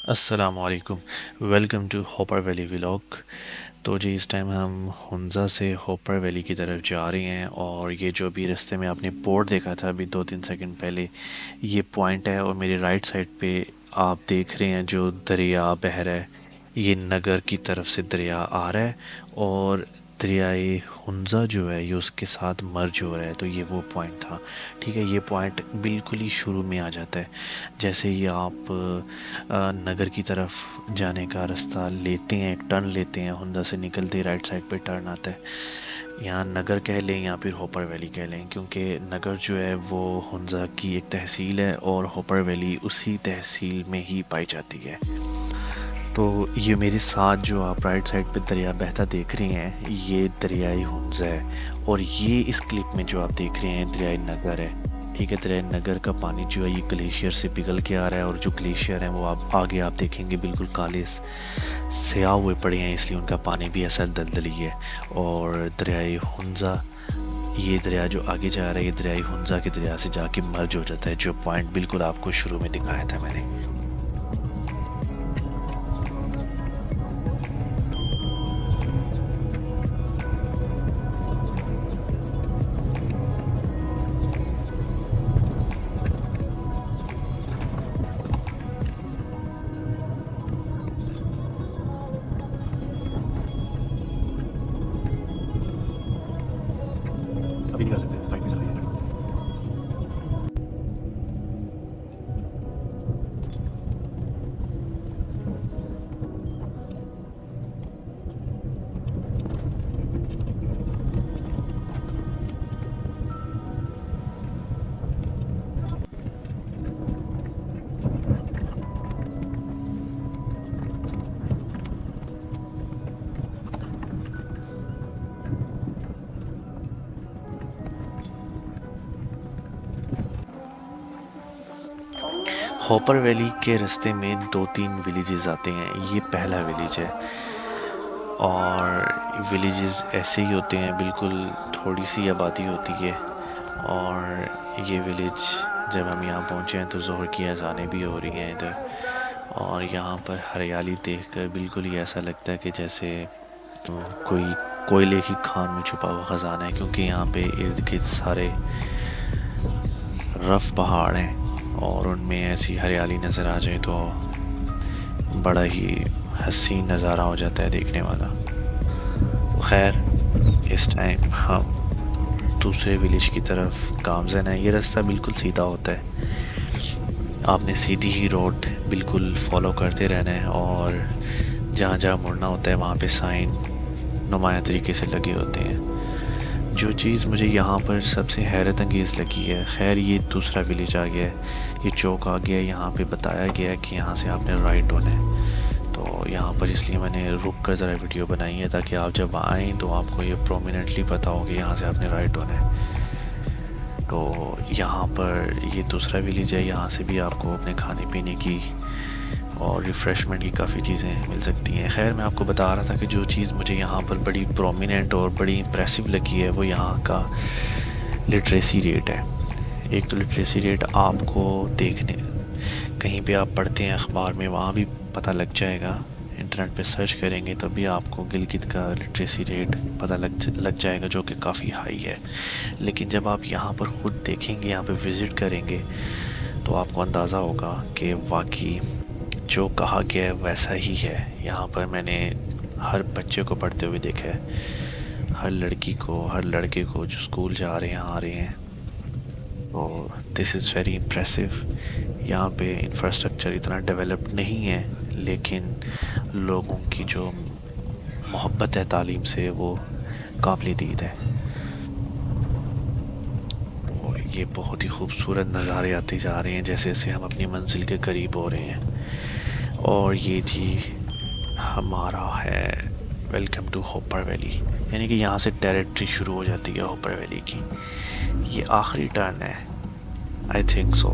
अस्सलामुअलैकुम। Welcome to Hopar valley vlog. तो जी इस टाइम हम हुंज़ा से होपर वैली की तरफ जा रहे हैं और ये जो अभी रास्ते में आपने बोर्ड देखा था अभी 2-3 सेकंड पहले, ये पॉइंट है और मेरे राइट साइड पे आप देख रहे हैं जो दरिया बह रहा है, ये नगर की तरफ से दरिया आ रहा है और दरियाए हुंज़ा जो है ये उसके साथ मर्ज हो रहा है। तो ये वो पॉइंट था। ठीक है, ये पॉइंट बिल्कुल ही शुरू में आ जाता है। जैसे ही आप नगर की तरफ जाने का रास्ता लेते हैं, एक टर्न लेते हैं, हुंदा से निकलते राइट साइड पे टर्न आता है। यहाँ नगर कह लें या फिर होपर वैली कह लें, क्योंकि नगर जो है वो हुंजा की एक तहसील है और होपर वैली उसी तहसील में ही पाई जाती है। तो ये मेरे साथ जो आप राइट साइड पे दरिया बहता देख रहे हैं ये दरियाई हुंजा है और ये इस क्लिप में जो आप देख रहे हैं दरियाई नगर है। ठीक है, दरियाई नगर का पानी जो है ये ग्लेशियर से पिघल के आ रहा है और जो ग्लेशियर हैं वो आप आगे आप देखेंगे बिल्कुल काले स्याह हुए पड़े हैं, इसलिए उनका पानी भी ऐसा दलदली है। और दरियाई हुंजा, ये दरिया जो आगे जा रहा है ये दरियाई हुंजा के दरिया से जाके मर्ज हो जाता है, जो पॉइंट बिल्कुल आपको शुरू में दिखाया था मैंने। अभी नहीं जा सकते, बाइक भी चल रही है। हॉपर वैली के रास्ते में 2-3 विलेजेस आते हैं, ये पहला विलेज है। और विलेजेस ऐसे ही होते हैं, बिल्कुल थोड़ी सी आबादी होती है। और ये विलेज जब हम यहाँ पहुँचे हैं तो ज़ोहर की अज़ानें भी हो रही हैं इधर। और यहाँ पर हरियाली देखकर बिल्कुल ही ऐसा लगता है कि जैसे कोई कोयले की खान में छुपा हुआ ख़जाना है, क्योंकि यहाँ पे इर्द गिर्द सारे रफ़ पहाड़ हैं और उनमें ऐसी हरियाली नज़र आ जाए तो बड़ा ही हसीन नज़ारा हो जाता है देखने वाला। खैर इस टाइम हम दूसरे विलेज की तरफ गामज़न है। ये रास्ता बिल्कुल सीधा होता है आपने सीधी ही रोड बिल्कुल फॉलो करते रहना है और जहाँ जहाँ मुड़ना होता है वहाँ पे साइन नुमाया तरीके से लगे होते हैं। जो चीज़ मुझे यहाँ पर सबसे हैरत अंगेज़ लगी है, खैर ये दूसरा विलेज आ गया है, ये चौक आ गया है, यहाँ पे बताया गया है कि यहाँ से आपने राइट होना है। तो यहाँ पर इसलिए मैंने रुक कर ज़रा वीडियो बनाई है ताकि आप जब आएँ तो आपको ये प्रोमिनेंटली पता हो कि यहाँ से आपने राइट होना है। तो यहाँ पर ये दूसरा विलेज है, यहाँ से भी आपको अपने खाने पीने की और रिफ़्रेशमेंट की काफ़ी चीज़ें मिल सकती हैं। खैर मैं आपको बता रहा था कि जो चीज़ मुझे यहाँ पर बड़ी प्रोमिनेंट और बड़ी इम्प्रेसिव लगी है वो यहाँ का लिटरेसी रेट है। एक तो लिटरेसी रेट आपको देखने कहीं पे आप पढ़ते हैं अखबार में, वहाँ भी पता लग जाएगा, इंटरनेट पे सर्च करेंगे तब भी आपको गिलगित का लिटरेसी रेट पता लग जाएगा जो कि काफ़ी हाई है। लेकिन जब आप यहाँ पर ख़ुद देखेंगे, यहाँ पे विज़िट करेंगे तो आपको अंदाज़ा होगा कि वाकई जो कहा गया है वैसा ही है। यहाँ पर मैंने हर बच्चे को पढ़ते हुए देखा है, हर लड़की को, हर लड़के को जो स्कूल जा रहे हैं आ रहे हैं। तो दिस इज़ वेरी इम्प्रेसिव। यहाँ पे इंफ्रास्ट्रक्चर इतना डेवलप नहीं है लेकिन लोगों की जो मोहब्बत है तालीम से वो काबिल दीद है। और ये बहुत ही खूबसूरत नज़ारे आते जा रहे हैं जैसे जैसे हम अपनी मंजिल के करीब हो रहे हैं। और ये जी हमारा है वेलकम टू होपर वैली, यानी कि यहाँ से टेरिटरी शुरू हो जाती है होपर वैली की। ये आखिरी टर्न है, आई थिंक सो।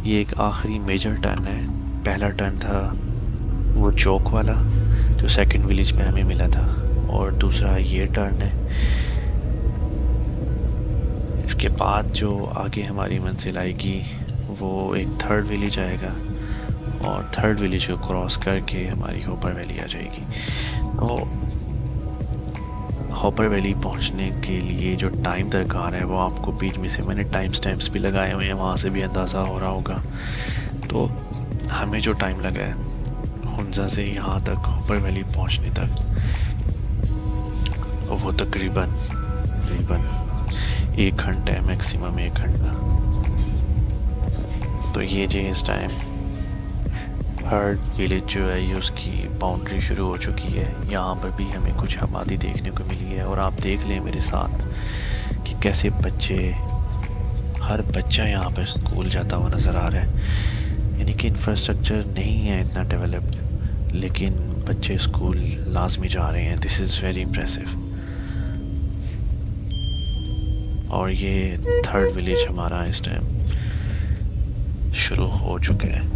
ये एक आखिरी मेजर टर्न है। पहला टर्न था वो चौक वाला जो सेकंड विलेज में हमें मिला था, और दूसरा ये टर्न है। इसके बाद जो आगे हमारी मंजिल आएगी वो एक थर्ड विलेज आएगा और थर्ड विलेज को क्रॉस करके हमारी होपर वैली आ जाएगी। तो होपर वैली पहुंचने के लिए जो टाइम दरकार है वो आपको बीच में से मैंने टाइम स्टैम्प्स भी लगाए हुए हैं, वहाँ से भी अंदाज़ा हो रहा होगा। तो हमें जो टाइम लगा है हुंजा से यहाँ तक होपर वैली पहुँचने तक वो तकरीबन 1 घंटा है, मैक्सिमम 1 घंटा। तो ये जो इस टाइम हर विलेज जो है ये उसकी बाउंड्री शुरू हो चुकी है। यहाँ पर भी हमें कुछ आबादी देखने को मिली है और आप देख लें मेरे साथ कि कैसे बच्चे, हर बच्चा यहाँ पर स्कूल जाता हुआ नज़र आ रहा है। यानी कि इंफ्रास्ट्रक्चर नहीं है इतना डेवलप्ड लेकिन बच्चे स्कूल लाजमी जा रहे हैं। This is very impressive. और ये थर्ड विलेज हमारा इस टाइम शुरू हो चुका है।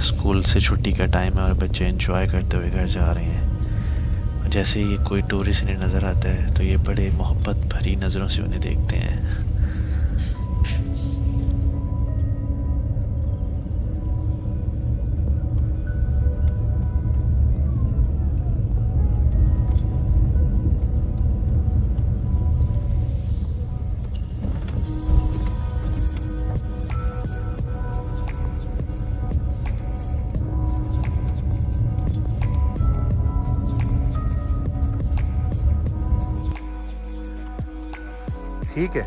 स्कूल से छुट्टी का टाइम है और बच्चे एंजॉय करते हुए घर जा रहे हैं। जैसे ही कोई टूरिस्ट इन्हें नज़र आता है तो ये बड़े मोहब्बत भरी नज़रों से उन्हें देखते हैं। ठीक है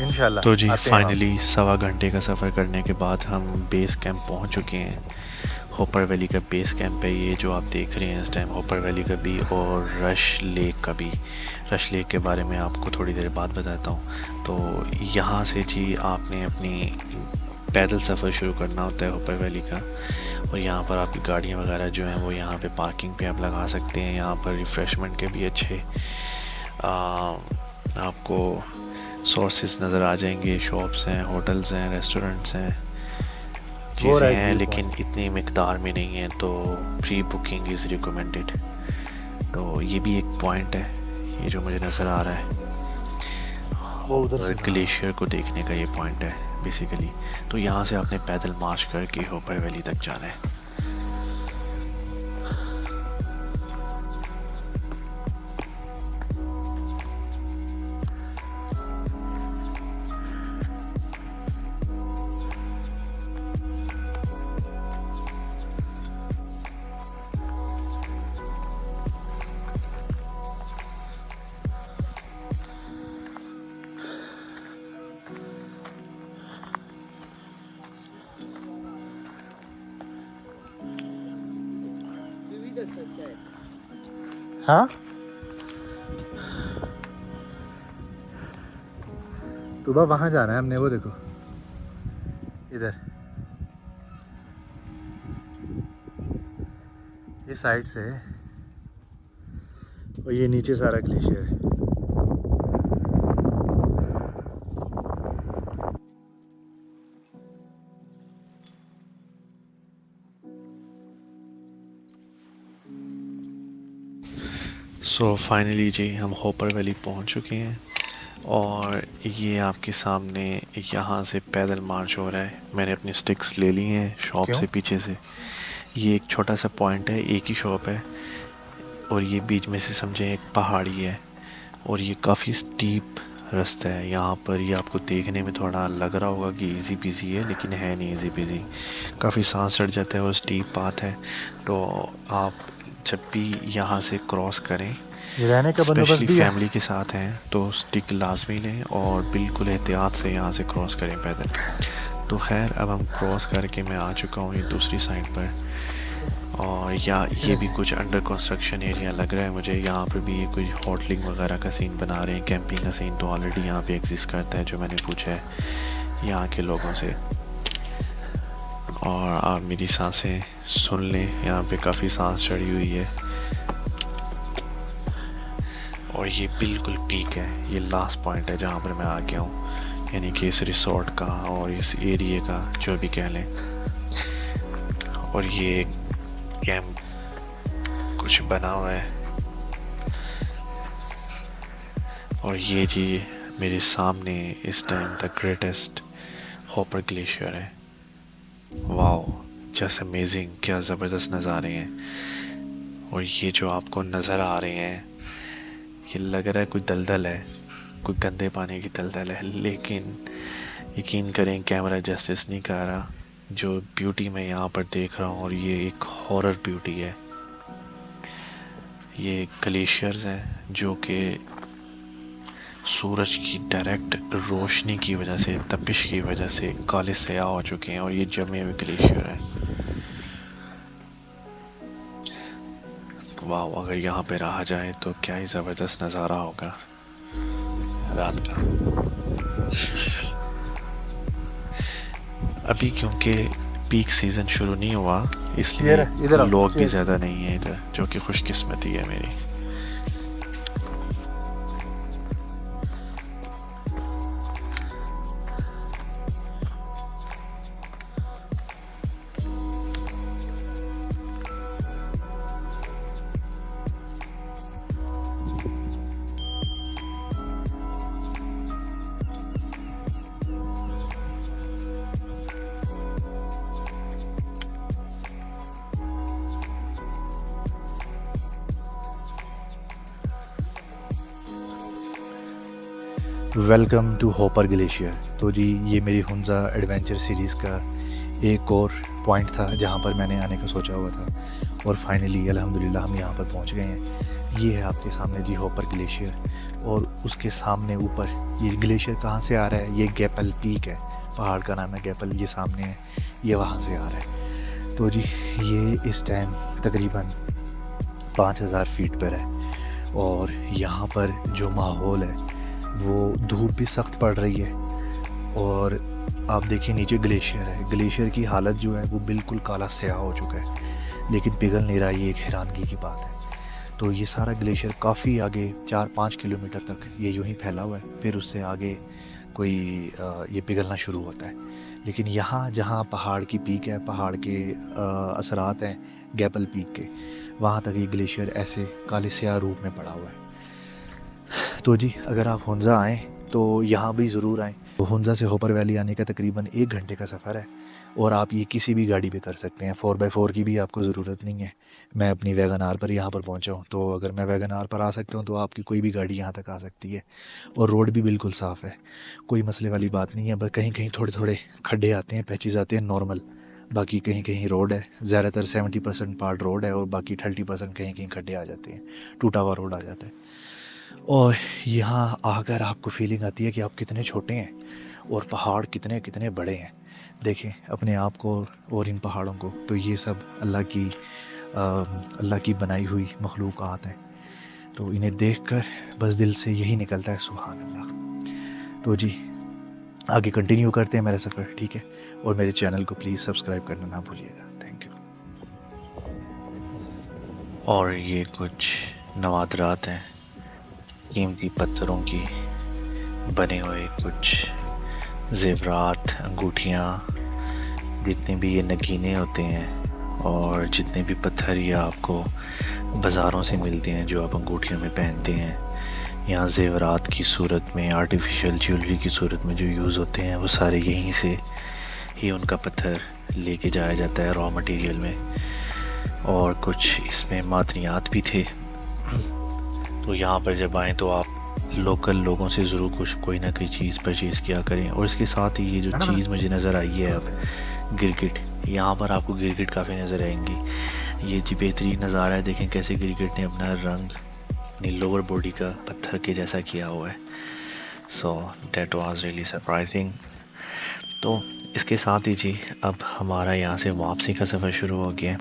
इंशाल्लाह। तो जी आते हैं फाइनली 1.25 घंटे का सफ़र करने के बाद हम बेस कैंप पहुंच चुके हैं। होपर वैली का बेस कैंप है ये जो आप देख रहे हैं इस टाइम, होपर वैली का भी और रश लेक का भी। रश लेक के बारे में आपको थोड़ी देर बाद बताता हूँ। तो यहाँ से जी आपने अपनी पैदल सफ़र शुरू करना होता है होपर वैली का, और यहाँ पर आपकी गाड़ियाँ वगैरह जो हैं वो यहाँ पे पार्किंग पे आप लगा सकते हैं। यहाँ पर रिफ़्रेशमेंट के भी अच्छे आपको सोर्सेज नज़र आ जाएंगे, शॉप्स हैं, होटल्स हैं, रेस्टोरेंट्स हैं, चीज़ें हैं, लेकिन इतनी मिकदार में नहीं है, तो प्री बुकिंग इज़ रिकमेंडेड। तो ये भी एक पॉइंट है, ये जो मुझे नज़र आ रहा है वो उधर और ग्लेशियर को देखने का ये पॉइंट है बेसिकली। तो यहाँ से आपने पैदल मार्च करके होपर वैली तक जाना है। हाँ तो बा वहाँ जाना है हमने, वो देखो इधर, ये साइड से है और ये नीचे सारा ग्लेशियर है। सो फाइनली जी हम होपर वैली पहुंच चुके हैं और ये आपके सामने यहाँ से पैदल मार्च हो रहा है। मैंने अपनी स्टिक्स ले ली हैं शॉप क्यों? से पीछे से। ये एक छोटा सा पॉइंट है, एक ही शॉप है और ये बीच में से समझें एक पहाड़ी है और ये काफ़ी स्टीप रास्ता है यहाँ पर। ये आपको देखने में थोड़ा लग रहा होगा कि इजी पीजी है, लेकिन है नहीं इजी पीजी। काफ़ी सांस चढ़ जाता है और स्टीप पाथ है। तो आप जब भी यहाँ से क्रॉस करें, रहने का बंदोबस्त स्पेशली भी है? फैमिली के साथ हैं, तो स्टिक लाजमी लें और बिल्कुल एहतियात से यहाँ से क्रॉस करें पैदल। तो खैर अब हम क्रॉस करके मैं आ चुका हूँ ये दूसरी साइड पर और ये भी कुछ अंडर कंस्ट्रक्शन एरिया लग रहा है मुझे। यहाँ पर भी ये कुछ होटलिंग वगैरह का सीन बना रहे हैं। कैंपिंग का सीन तो ऑलरेडी यहाँ पे एग्जिस्ट करता है, जो मैंने पूछा है यहाँ के लोगों से। और आप मेरी सांसें सुन लें, यहाँ पे काफ़ी सांस चढ़ी हुई है और ये बिल्कुल पीक है। ये लास्ट पॉइंट है जहाँ पर मैं आ गया हूँ, यानी कि इस रिसोर्ट का और इस एरिया का जो भी कह लें। और ये कैंप कुछ बना हुआ है और ये जी मेरे सामने इस time the greatest hopper glacier है। वाओ, जस्ट अमेजिंग, क्या ज़बरदस्त नज़ारे हैं। और ये जो आपको नज़र आ रहे हैं, ये लग रहा है कोई दलदल है, कोई गंदे पानी की दलदल है, लेकिन यकीन करें कैमरा जस्टिस नहीं कर रहा जो ब्यूटी मैं यहाँ पर देख रहा हूँ। और ये एक हॉरर ब्यूटी है। ये ग्लेशियर्स हैं जो कि सूरज की डायरेक्ट रोशनी की वजह से, तपिश की वजह से काले स्याह हो चुके हैं और ये जमे हुए ग्लेशियर हैं। वाह, अगर यहाँ पे रहा जाए तो क्या ही ज़बरदस्त नज़ारा होगा रात का। अभी क्योंकि पीक सीज़न शुरू नहीं हुआ, इसलिए इधर आओ, लोग भी ज़्यादा नहीं हैं इधर, जो कि खुशकिस्मती है मेरी। Welcome to Hopar glacier. तो जी ये मेरी हुंजा एडवेंचर सीरीज़ का एक और पॉइंट था जहाँ पर मैंने आने का सोचा हुआ था और फाइनली अल्हम्दुलिल्लाह हम यहाँ पर पहुँच गए हैं। ये है आपके सामने जी होपर ग्लेशियर और उसके सामने ऊपर ये ग्लेशियर कहाँ से आ रहा है, ये गैपल पीक है, पहाड़ का नाम है गैपल, ये सामने है, ये वहाँ से आ रहा है। तो जी ये इस टाइम तकरीबन 5000 फीट पर है और यहाँ पर जो माहौल है वो धूप भी सख्त पड़ रही है और आप देखिए नीचे ग्लेशियर है। ग्लेशियर की हालत जो है वो बिल्कुल काला स्याह हो चुका है, लेकिन पिघल नहीं रहा। ये एक हैरानगी की बात है। तो ये सारा ग्लेशियर काफ़ी आगे 4-5 किलोमीटर तक ये यूं ही फैला हुआ है, फिर उससे आगे कोई ये पिघलना शुरू होता है। लेकिन यहाँ जहाँ पहाड़ की पीक है, पहाड़ के असरात हैं गैपल पीक के, वहाँ तक ये ग्लेशियर ऐसे काले स्याह रूप में पड़ा हुआ है। तो जी अगर आप हुंजा आएँ तो यहाँ भी ज़रूर आएँ। तो हुंजा से होपर वैली आने का तकरीबन 1 घंटे का सफ़र है और आप ये किसी भी गाड़ी पे कर सकते हैं। 4x4 की भी आपको ज़रूरत नहीं है। मैं अपनी वैगन आर पर यहाँ पर पहुँचा हूँ, तो अगर मैं वैगन आर पर आ सकता हूँ तो आपकी कोई भी गाड़ी यहाँ तक आ सकती है और रोड भी बिल्कुल साफ़ है, कोई मसले वाली बात नहीं है। बस कहीं कहीं थोड़े थोड़े खड्डे आते हैं, पैचेज़ आते हैं नॉर्मल, बाकी कहीं कहीं रोड है। ज़्यादातर 70% पार्ट रोड है और बाकी 30% कहीं कहीं खड्डे आ जाते हैं, टूटा हुआ रोड आ जाता है। और यहाँ आकर आपको फीलिंग आती है कि आप कितने छोटे हैं और पहाड़ कितने कितने बड़े हैं। देखें अपने आप को और इन पहाड़ों को। तो ये सब अल्लाह की अल्लाह की बनाई हुई मखलूक़ात हैं, तो इन्हें देखकर बस दिल से यही निकलता है सुभान अल्लाह। तो जी आगे कंटिन्यू करते हैं मेरा सफ़र, ठीक है, और मेरे चैनल को प्लीज़ सब्सक्राइब करना ना भूलिएगा। Thank you. और ये कुछ नवादरात हैं, कीमती पत्थरों की बने हुए कुछ ज़ेवरात, अंगूठियाँ, जितने भी ये नगीने होते हैं और जितने भी पत्थर ये आपको बाज़ारों से मिलते हैं जो आप अंगूठियों में पहनते हैं, यहाँ ज़ेवरात की सूरत में, आर्टिफिशियल ज्वेलरी की सूरत में जो यूज़ होते हैं वो सारे यहीं से ही उनका पत्थर लेके जाया जाता है रॉ मटेरियल में। और कुछ इसमें मादनियात भी थे। तो यहाँ पर जब आएँ तो आप लोकल लोगों से ज़रूर कुछ कोई ना कोई चीज़ परचेज़ किया करें। और इसके साथ ही ये जो चीज़ मुझे नज़र आई है अब, गिरगिट, यहाँ पर आपको गिरगिट काफ़ी नज़र आएंगी। ये जी बेहतरीन नज़ारा है, देखें कैसे गिरगिट ने अपना रंग अपनी लोअर बॉडी का पत्थर के जैसा किया हुआ है। सो डेट वाज रियली सरप्राइजिंग। तो इसके साथ ही जी अब हमारा यहाँ से वापसी का सफ़र शुरू हो गया।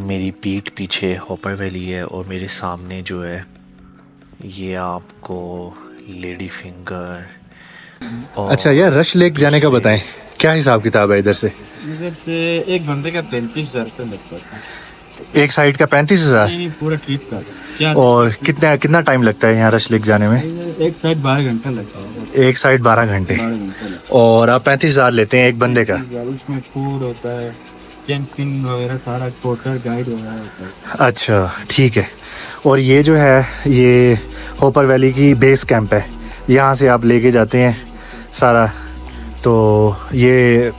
मेरी पीठ पीछे हॉपर वैली है और मेरे सामने जो है ये आपको लेडी फिंगर और अच्छा यार, रश लेक जाने का बताएं, क्या हिसाब किताब है इधर से? इधर से 1 घंटे का 35,000 रुपये लगता है। एक साइड का 35,000? नहीं, पूरा ट्रिप का क्या? और कितना टाइम लगता है यहाँ रश लेक जाने में? एक साइड 12 घंटा लगता है। एक साइड 12 घंटे। 12 घंटा लगता और आप 35,000 लेते हैं एक बंदे का? है। उसमें फूड होता है, कैंपिंग वगैरह सारा, टोटल गाइड वगैरह होता है। अच्छा ठीक है। और ये जो है ये हॉपर वैली की बेस कैंप है, यहाँ से आप लेके जाते हैं सारा। तो ये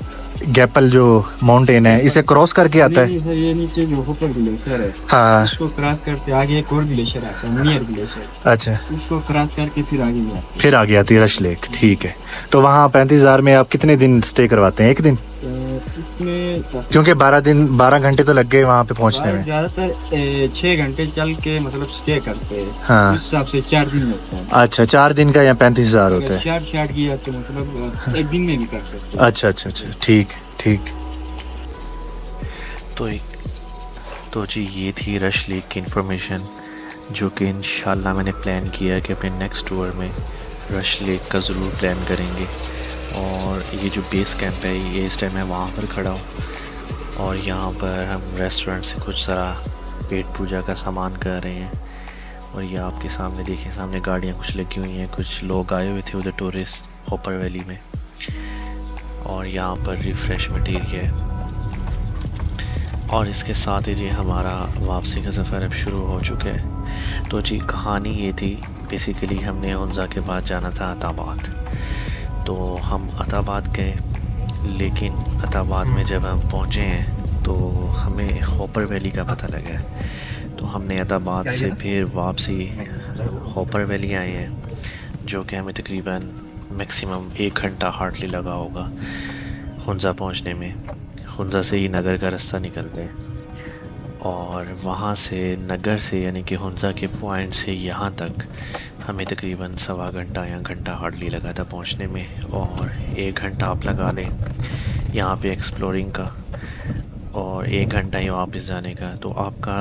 गैपल जो माउंटेन है इसे क्रॉस करके आता है? नहीं सर, ये नीचे जो हॉपर ग्लेशियर है हाँ। उसको क्रॉस करके आगे एक और ग्लेशियर आता है, नियर ग्लेशियर। अच्छा, उसको क्रॉस करके फिर आगे जाते हैं। फिर आगे आती है रश लेक, ठीक है। तो वहाँ 35,000 में आप कितने दिन स्टे करवाते हैं? एक दिन? इसमें क्योंकि 12 घंटे तो लग गए वहाँ पे पहुँचने में। ज़्यादातर 6 घंटे चल के मतलब स्टे करते हैं। हाँ। उस हिसाब से 4 दिन लगता है। अच्छा, 4 दिन का यहाँ 35,000 होता है? 4 किया तो मतलब 1 दिन में भी कर सकते हैं। अच्छा अच्छा अच्छा, ठीक ठीक। तो जी ये थी रश लेक की इंफॉर्मेशन, जो कि इंशाल्लाह मैंने प्लान किया है कि अपने नेक्स्ट टूर में रश लेक का ज़रूर प्लान करेंगे। और ये जो बेस कैंप है ये इस टाइम मैं वहाँ पर खड़ा हूँ और यहाँ पर हम रेस्टोरेंट से कुछ सारा पेट पूजा का सामान कर रहे हैं। और ये आपके सामने देखें, सामने गाड़ियाँ कुछ लगी हुई हैं, कुछ लोग आए हुए थे उधर टूरिस्ट हॉपर वैली में। और यहाँ पर रिफ़्रेशमेंट एरिया है। और इसके साथ ही जी हमारा वापसी का सफ़र अब शुरू हो चुका है। तो जी कहानी ये थी, बेसिकली हमने हुंज़ा के बाद जाना था अताबाद। तो हम अताबाद गए, लेकिन अताबाद में जब हम पहुँचे हैं तो हमें हॉपर वैली का पता लगा है। तो हमने अताबाद से फिर वापसी हॉपर वैली आए हैं, जो कि हमें तकरीबन मैक्सिमम 1 घंटा हार्डली लगा होगा हुंज़ा पहुँचने में। हुंज़ा से ही नगर का रास्ता निकलते हैं और वहाँ से नगर से यानी कि हुंज़ा के पॉइंट से यहाँ तक हमें तकरीबन 1.25 घंटा या घंटा हार्डली लगा था पहुँचने में। और 1 घंटा आप लगा लें यहाँ पे एक्सप्लोरिंग का और 1 घंटा ही वापस जाने का, तो आपका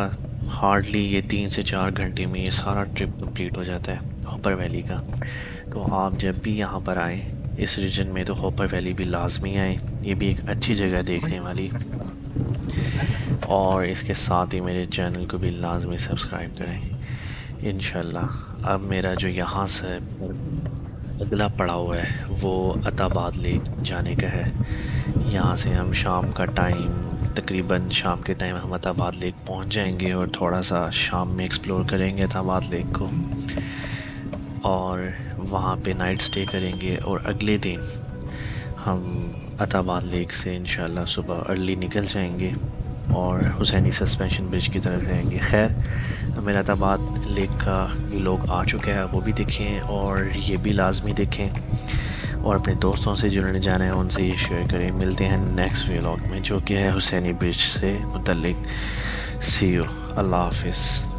हार्डली ये 3 से 4 घंटे में ये सारा ट्रिप कंप्लीट हो जाता है हॉपर वैली का। तो आप जब भी यहाँ पर आएँ इस रीजन में तो हॉपर वैली भी लाजमी आए, ये भी एक अच्छी जगह देखने वाली। और इसके साथ ही मेरे चैनल को भी लाजमी सब्सक्राइब करें इंशाल्लाह। अब मेरा जो यहाँ से अगला पड़ाव है वो अताबाद लेक जाने का है। यहाँ से हम शाम का टाइम, तकरीबन शाम के टाइम हम अताबाद लेक पहुँच जाएंगे और थोड़ा सा शाम में एक्सप्लोर करेंगे अताबाद लेक को और वहाँ पे नाइट स्टे करेंगे। और अगले दिन हम अताबाद लेक से इंशाल्लाह सुबह अर्ली निकल जाएंगे और हुसैनी सस्पेंशन ब्रिज की तरफ जाएंगे। खैर मेरा अताबाद लेक का व्लॉग आ चुका है, वो भी देखें और ये भी लाजमी देखें और अपने दोस्तों से जिन्होंने जाना है उनसे ये शेयर करें। मिलते हैं नेक्स्ट व्लॉग में, जो कि है हुसैनी ब्रिज से मुतल्लिक। सी यू, अल्लाह हाफिज़।